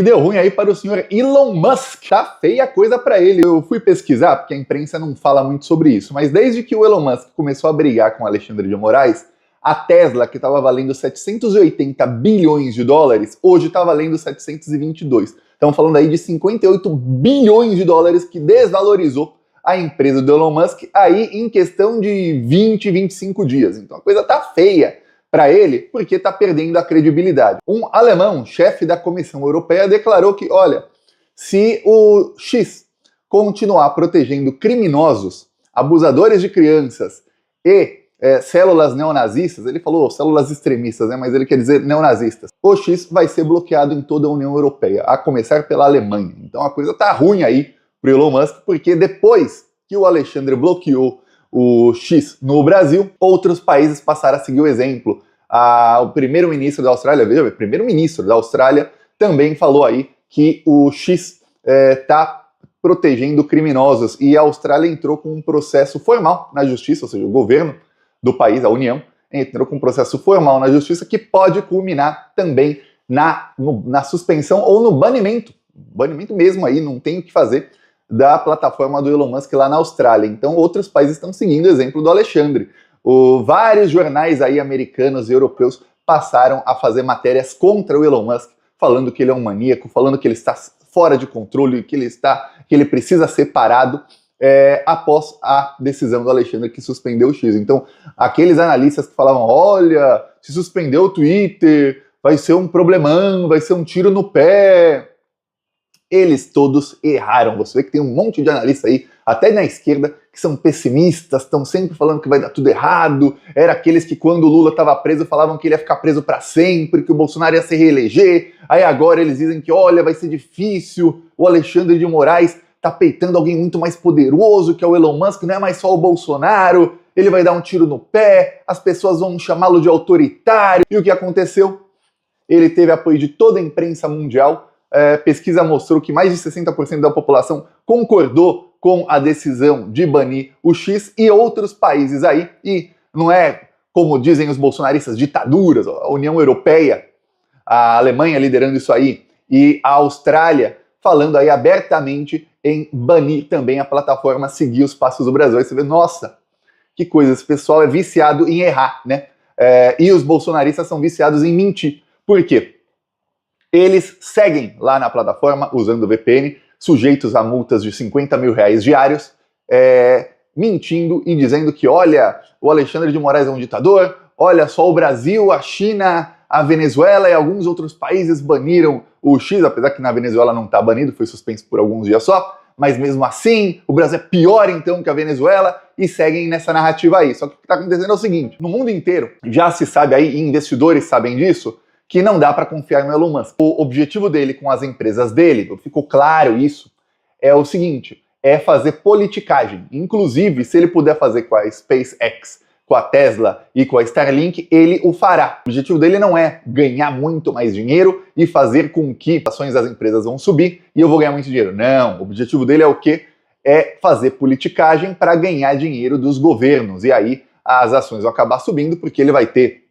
E deu ruim aí para o senhor Elon Musk. Tá feia a coisa para ele. Eu fui pesquisar, porque a imprensa não fala muito sobre isso, mas desde que o Elon Musk começou a brigar com o Alexandre de Moraes, a Tesla, que estava valendo 780 bilhões de dólares, hoje está valendo 722. Estamos falando aí de 58 bilhões de dólares que desvalorizou a empresa do Elon Musk aí em questão de 20, 25 dias. Então a coisa tá feia para ele, porque está perdendo a credibilidade. Um alemão, chefe da Comissão Europeia, declarou que, olha, se o X continuar protegendo criminosos, abusadores de crianças e células neonazistas, ele falou células extremistas, né, mas ele quer dizer neonazistas, o X vai ser bloqueado em toda a União Europeia, a começar pela Alemanha. Então a coisa tá ruim aí pro Elon Musk, porque depois que o Alexandre bloqueou o X no Brasil, outros países passaram a seguir o exemplo. O primeiro-ministro da Austrália, veja, o primeiro-ministro da Austrália também falou aí que o X está protegendo criminosos, e a Austrália entrou com um processo formal na justiça, ou seja, o governo do país, a União, entrou com um processo formal na justiça que pode culminar também na suspensão ou no banimento mesmo aí, não tem o que fazer, da plataforma do Elon Musk lá na Austrália. Então outros países estão seguindo o exemplo do Alexandre. Vários jornais aí americanos e europeus passaram a fazer matérias contra o Elon Musk, falando que ele é um maníaco, falando que ele está fora de controle, que ele precisa ser parado após a decisão do Alexandre que suspendeu o X. Então aqueles analistas que falavam, olha, se suspendeu o Twitter, vai ser um problemão, vai ser um tiro no pé, eles todos erraram. Você vê que tem um monte de analistas aí, até na esquerda, que são pessimistas, estão sempre falando que vai dar tudo errado. Era aqueles que quando o Lula estava preso falavam que ele ia ficar preso para sempre, que o Bolsonaro ia se reeleger. Aí agora eles dizem que, olha, vai ser difícil, o Alexandre de Moraes tá peitando alguém muito mais poderoso, que é o Elon Musk, não é mais só o Bolsonaro, ele vai dar um tiro no pé, as pessoas vão chamá-lo de autoritário. E o que aconteceu? Ele teve apoio de toda a imprensa mundial. Pesquisa mostrou que mais de 60% da população concordou com a decisão de banir o X, e outros países aí, e não é, como dizem os bolsonaristas, ditaduras, a União Europeia, a Alemanha liderando isso aí, e a Austrália falando aí abertamente em banir também a plataforma, seguir os passos do Brasil. Aí você vê, nossa, que coisa, esse pessoal é viciado em errar, né? E os bolsonaristas são viciados em mentir. Por quê? Eles seguem lá na plataforma, usando o VPN, sujeitos a multas de 50 mil reais diários, mentindo e dizendo que, olha, o Alexandre de Moraes é um ditador, olha, só o Brasil, a China, a Venezuela e alguns outros países baniram o X, apesar que na Venezuela não está banido, foi suspenso por alguns dias só, mas mesmo assim, o Brasil é pior então que a Venezuela, e seguem nessa narrativa aí. Só que o que está acontecendo é o seguinte, no mundo inteiro, já se sabe aí, e investidores sabem disso, que não dá para confiar no Elon Musk. O objetivo dele com as empresas dele, ficou claro isso, é o seguinte, é fazer politicagem. Inclusive, se ele puder fazer com a SpaceX, com a Tesla e com a Starlink, ele o fará. O objetivo dele não é ganhar muito mais dinheiro e fazer com que as ações das empresas vão subir e eu vou ganhar muito dinheiro. Não, o objetivo dele é o quê? É fazer politicagem para ganhar dinheiro dos governos. E aí as ações vão acabar subindo porque ele vai ter,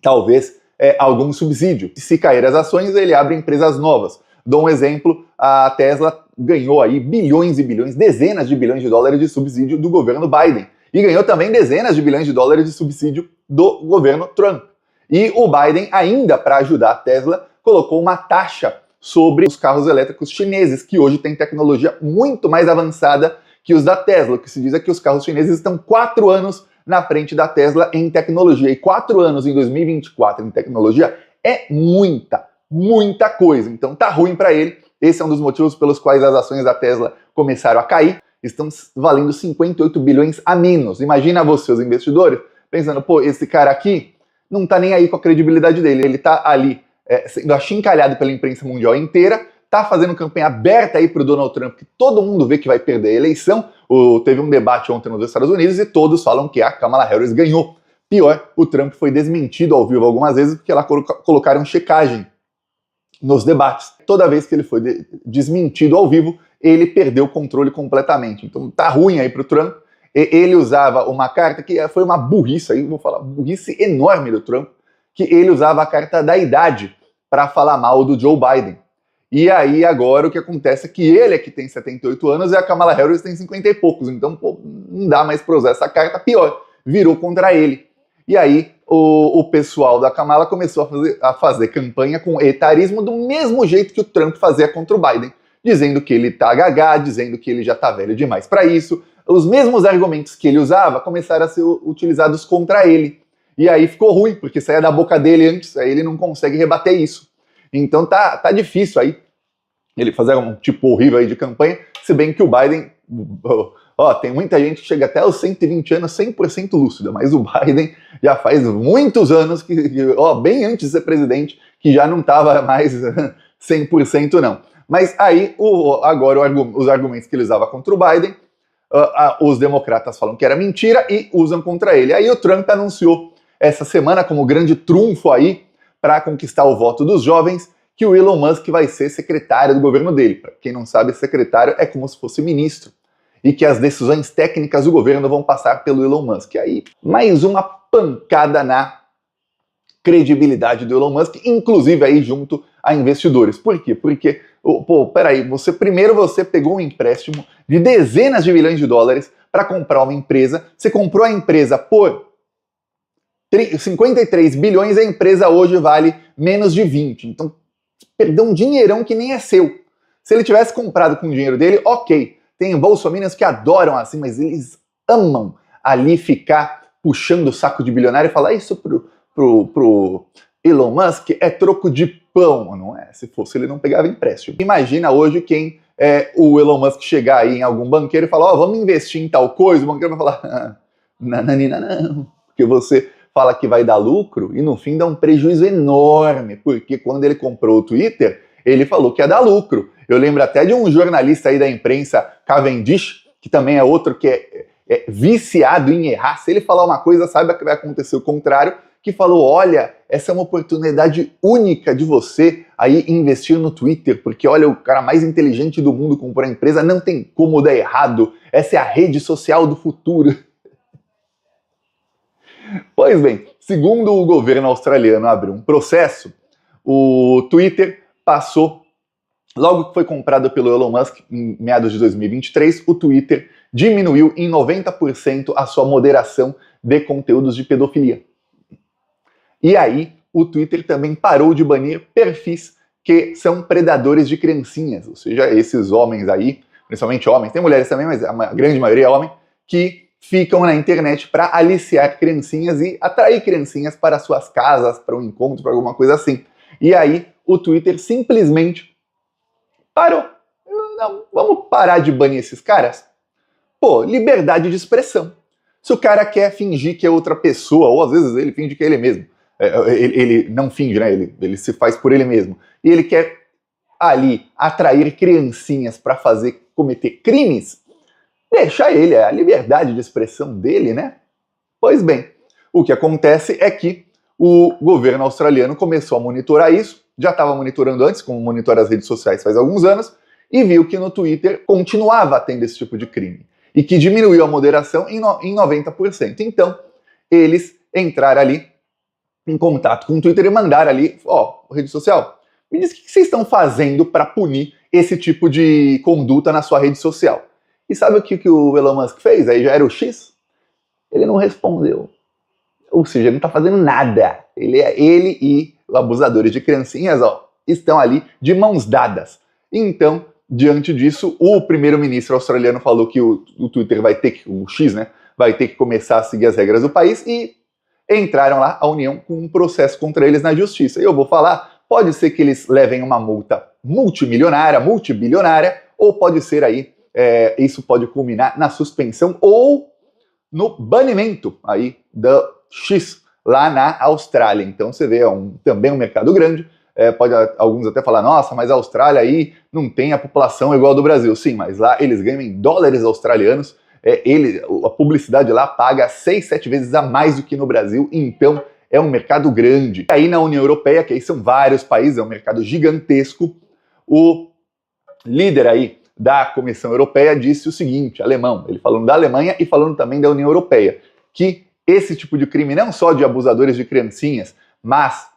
talvez, algum subsídio. Se cair as ações, ele abre empresas novas. Dou um exemplo, a Tesla ganhou aí bilhões e bilhões, dezenas de bilhões de dólares de subsídio do governo Biden. E ganhou também dezenas de bilhões de dólares de subsídio do governo Trump. E o Biden, ainda para ajudar a Tesla, colocou uma taxa sobre os carros elétricos chineses, que hoje têm tecnologia muito mais avançada que os da Tesla. O que se diz é que os carros chineses estão 4 anos na frente da Tesla em tecnologia. E 4 anos em 2024 em tecnologia é muita coisa. Então tá ruim para ele. Esse é um dos motivos pelos quais as ações da Tesla começaram a cair. Estão valendo 58 bilhões a menos. Imagina você, os investidores, pensando, pô, esse cara aqui não tá nem aí com a credibilidade dele. Ele tá ali sendo achincalhado pela imprensa mundial inteira, tá fazendo campanha aberta aí pro Donald Trump, que todo mundo vê que vai perder a eleição. Teve um debate ontem nos Estados Unidos e todos falam que a Kamala Harris ganhou. Pior, o Trump foi desmentido ao vivo algumas vezes porque lá colocaram checagem nos debates. Toda vez que ele foi desmentido ao vivo, ele perdeu o controle completamente. Então tá ruim aí pro Trump. Ele usava uma carta que foi uma burrice aí, vou falar, burrice enorme do Trump, que ele usava a carta da idade para falar mal do Joe Biden. E aí agora o que acontece é que ele é que tem 78 anos e a Kamala Harris tem 50 e poucos. Então, pô, não dá mais pra usar essa carta, pior, virou contra ele. E aí o pessoal da Kamala começou a fazer campanha com etarismo do mesmo jeito que o Trump fazia contra o Biden, dizendo que ele tá gagá, dizendo que ele já tá velho demais para isso. Os mesmos argumentos que ele usava começaram a ser utilizados contra ele. E aí ficou ruim, porque saía da boca dele antes, aí ele não consegue rebater isso. Então tá difícil aí ele fazer um tipo horrível aí de campanha, se bem que o Biden, tem muita gente que chega até aos 120 anos 100% lúcida, mas o Biden já faz muitos anos, bem antes de ser presidente, que já não estava mais 100% não. Mas aí, agora os argumentos que ele usava contra o Biden, os democratas falam que era mentira e usam contra ele. Aí o Trump anunciou essa semana como grande trunfo aí para conquistar o voto dos jovens, que o Elon Musk vai ser secretário do governo dele. Para quem não sabe, secretário é como se fosse ministro. E que as decisões técnicas do governo vão passar pelo Elon Musk. E aí, mais uma pancada na credibilidade do Elon Musk, inclusive aí junto a investidores. Por quê? Porque, peraí, você pegou um empréstimo de dezenas de milhões de dólares para comprar uma empresa, você comprou a empresa por 53 bilhões, a empresa hoje vale menos de 20. Então, perdeu um dinheirão que nem é seu. Se ele tivesse comprado com o dinheiro dele, ok. Tem bolsominions que adoram assim, mas eles amam ali ficar puxando o saco de bilionário e falar isso pro Elon Musk é troco de pão. Não é? Se fosse, ele não pegava empréstimo. Imagina hoje quem o Elon Musk chegar aí em algum banqueiro e falar, vamos investir em tal coisa, o banqueiro vai falar, não, porque você fala que vai dar lucro e no fim dá um prejuízo enorme, porque quando ele comprou o Twitter, ele falou que ia dar lucro. Eu lembro até de um jornalista aí da imprensa, Cavendish, que também é outro que é viciado em errar. Se ele falar uma coisa, saiba que vai acontecer o contrário, que falou, olha, essa é uma oportunidade única de você aí investir no Twitter, porque olha, o cara mais inteligente do mundo comprou a empresa, não tem como dar errado, essa é a rede social do futuro. Pois bem, segundo o governo australiano abriu um processo, o Twitter passou, logo que foi comprado pelo Elon Musk em meados de 2023, o Twitter diminuiu em 90% a sua moderação de conteúdos de pedofilia. E aí, o Twitter também parou de banir perfis que são predadores de criancinhas, ou seja, esses homens aí, principalmente homens, tem mulheres também, mas a grande maioria é homem, que ficam na internet para aliciar criancinhas e atrair criancinhas para suas casas, para um encontro, para alguma coisa assim. E aí, o Twitter simplesmente parou. Não, vamos parar de banir esses caras? Pô, liberdade de expressão. Se o cara quer fingir que é outra pessoa, ou às vezes ele finge que é ele mesmo, ele não finge, né? Ele se faz por ele mesmo. E ele quer ali atrair criancinhas para cometer crimes, deixa ele, é a liberdade de expressão dele, né? Pois bem, o que acontece é que o governo australiano começou a monitorar isso, já estava monitorando antes, como monitora as redes sociais faz alguns anos, e viu que no Twitter continuava tendo esse tipo de crime, e que diminuiu a moderação em 90%. Então, eles entraram ali em contato com o Twitter e mandaram ali, rede social, me diz o que vocês estão fazendo para punir esse tipo de conduta na sua rede social. E sabe o que o Elon Musk fez? Aí já era o X? Ele não respondeu. Ou seja, ele não está fazendo nada. Ele e abusadores de criancinhas estão ali de mãos dadas. Então, diante disso, o primeiro-ministro australiano falou que o Twitter o X, né, vai ter que começar a seguir as regras do país e entraram lá, a União, com um processo contra eles na justiça. E eu vou falar, pode ser que eles levem uma multa multibilionária, ou pode ser aí isso pode culminar na suspensão ou no banimento aí da X lá na Austrália. Então você vê, também um mercado grande, pode alguns até falar, nossa, mas a Austrália aí não tem a população igual a do Brasil. Sim, mas lá eles ganham em dólares australianos, a publicidade lá paga 6, 7 vezes a mais do que no Brasil, então é um mercado grande. Aí na União Europeia, que aí são vários países, é um mercado gigantesco, o líder aí da Comissão Europeia disse o seguinte, alemão, ele falando da Alemanha e falando também da União Europeia, que esse tipo de crime, não só de abusadores de criancinhas, mas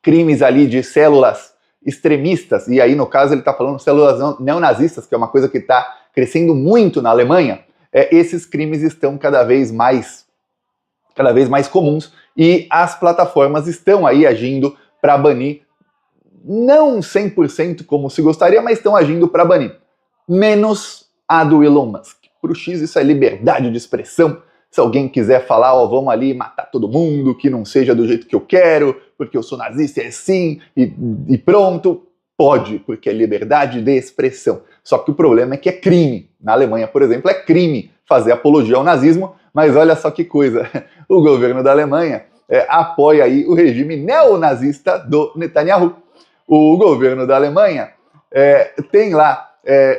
crimes ali de células extremistas, e aí no caso ele está falando células neonazistas, que é uma coisa que está crescendo muito na Alemanha, esses crimes estão cada vez mais comuns, e as plataformas estão aí agindo para banir, não 100% como se gostaria, mas estão agindo para banir, menos a do Elon Musk. Para o X isso é liberdade de expressão. Se alguém quiser falar, ó, vamos ali matar todo mundo, que não seja do jeito que eu quero, porque eu sou nazista, é assim, e pronto, pode, porque é liberdade de expressão. Só que o problema é que é crime. Na Alemanha, por exemplo, é crime fazer apologia ao nazismo, mas olha só que coisa, o governo da Alemanha apoia aí o regime neonazista do Netanyahu. O governo da Alemanha tem lá,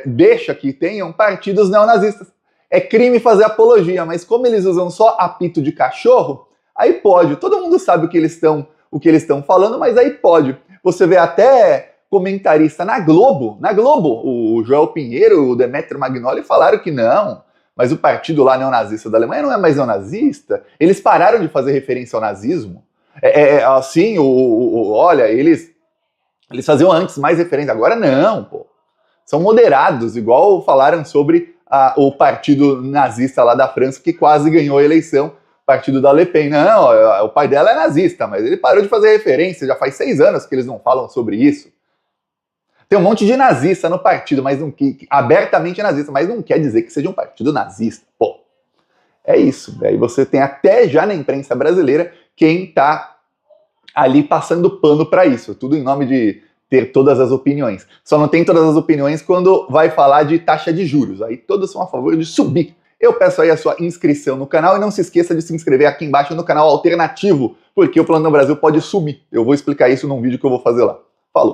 deixa que tenham partidos neonazistas. É crime fazer apologia, mas como eles usam só apito de cachorro, aí pode. Todo mundo sabe o que eles estão falando, mas aí pode. Você vê até comentarista na Globo, o Joel Pinheiro, o Demetrio Magnoli falaram que não, mas o partido lá neonazista da Alemanha não é mais neonazista. Eles pararam de fazer referência ao nazismo. Assim, olha, eles faziam antes mais referência, agora não, pô. São moderados, igual falaram sobre o partido nazista lá da França, que quase ganhou a eleição, partido da Le Pen. Não, o pai dela é nazista, mas ele parou de fazer referência, já faz 6 anos que eles não falam sobre isso. Tem um monte de nazista no partido, mas não, abertamente nazista, mas não quer dizer que seja um partido nazista. Pô, é isso. Aí você tem até já na imprensa brasileira quem tá ali passando pano para isso, tudo em nome de ter todas as opiniões. Só não tem todas as opiniões quando vai falar de taxa de juros. Aí todos são a favor de subir. Eu peço aí a sua inscrição no canal e não se esqueça de se inscrever aqui embaixo no canal alternativo, porque o Plano Brasil pode sumir. Eu vou explicar isso num vídeo que eu vou fazer lá. Falou!